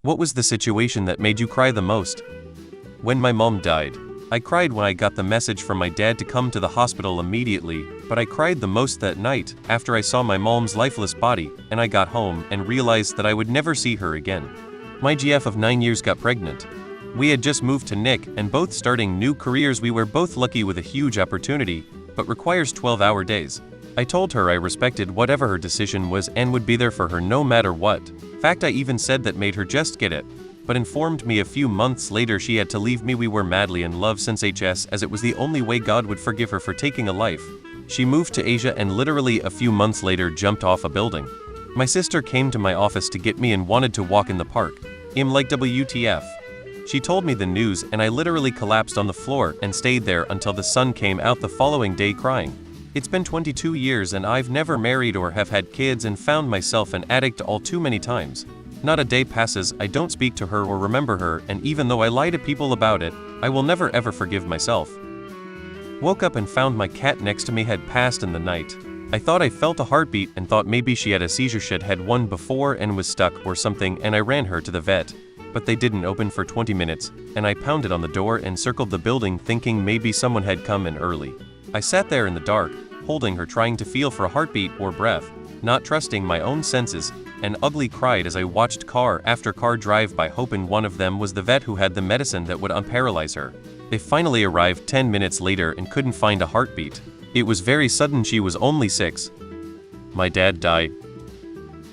What was the situation that made you cry the most? When my mom died. I cried when I got the message from my dad to come to the hospital immediately, but I cried the most that night after I saw my mom's lifeless body and I got home and realized that I would never see her again. My GF of 9 years got pregnant. We had just moved to Nick and both starting new careers. We were both lucky with a huge opportunity, but requires 12-hour days. I told her I respected whatever her decision was and would be there for her no matter what. Fact, I even said that made her just get it, but informed me a few months later she had to leave me. We were madly in love since HS, as it was the only way God would forgive her for taking a life. She moved to Asia and literally a few months later jumped off a building. My sister came to my office to get me and wanted to walk in the park. I'm like, WTF. She told me the news and I literally collapsed on the floor and stayed there until the sun came out the following day crying. It's been 22 years and I've never married or have had kids and found myself an addict all too many times. Not a day passes I don't speak to her or remember her, and even though I lie to people about it, I will never ever forgive myself. Woke up and found my cat next to me had passed in the night. I thought I felt a heartbeat and thought maybe she had a seizure. She'd had one before and was stuck or something, and I ran her to the vet. But they didn't open for 20 minutes, and I pounded on the door and circled the building thinking maybe someone had come in early. I sat there in the dark, holding her, trying to feel for a heartbeat or breath, not trusting my own senses, and ugly cried as I watched car after car drive by, hoping one of them was the vet who had the medicine that would unparalyze her. They finally arrived 10 minutes later and couldn't find a heartbeat. It was very sudden. She was only 6. My dad died.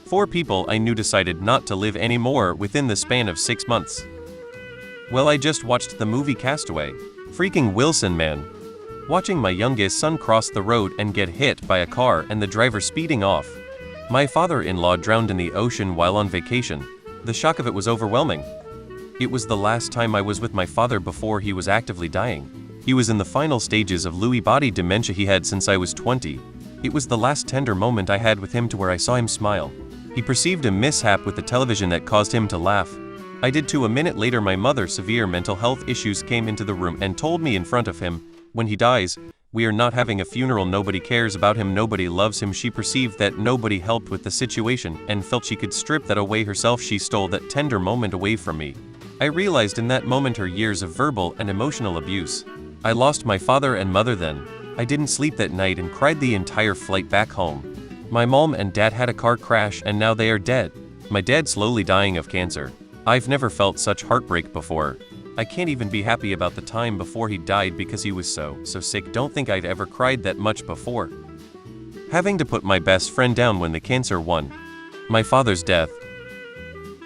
4 people I knew decided not to live anymore within the span of 6 months. Well, I just watched the movie Castaway. Freaking Wilson, man. Watching my youngest son cross the road and get hit by a car and the driver speeding off. My father-in-law drowned in the ocean while on vacation. The shock of it was overwhelming. It was the last time I was with my father before he was actively dying. He was in the final stages of Lewy body dementia he had since I was 20. It was the last tender moment I had with him, to where I saw him smile. He perceived a mishap with the television that caused him to laugh. I did too. A minute later my mother, severe mental health issues, came into the room and told me in front of him, "When he dies, we are not having a funeral. Nobody cares about him. Nobody loves him." She perceived that nobody helped with the situation and felt she could strip that away herself. She stole that tender moment away from me. I realized in that moment her years of verbal and emotional abuse. I lost my father and mother then. I didn't sleep that night and cried the entire flight back home. My mom and dad had a car crash and now they are dead. My dad slowly dying of cancer. I've never felt such heartbreak before. I can't even be happy about the time before he died because he was so sick. Don't think I'd ever cried that much before. Having to put my best friend down when the cancer won. My father's death.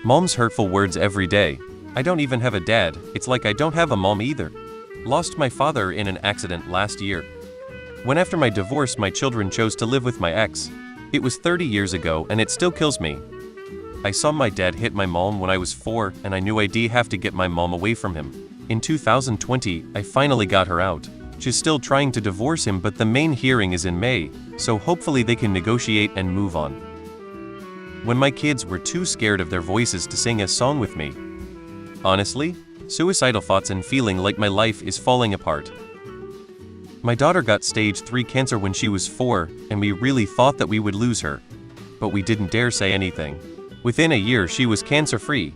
Mom's hurtful words every day. I don't even have a dad. It's like I don't have a mom either. Lost my father in an accident last year. When after my divorce my children chose to live with my ex. It was 30 years ago and it still kills me. I saw my dad hit my mom when I was 4 and I knew I'd have to get my mom away from him. In 2020, I finally got her out. She's still trying to divorce him, but the main hearing is in May, so hopefully they can negotiate and move on. When my kids were too scared of their voices to sing a song with me. Honestly, suicidal thoughts and feeling like my life is falling apart. My daughter got stage 3 cancer when she was 4, and we really thought that we would lose her. But we didn't dare say anything. Within a year she was cancer-free.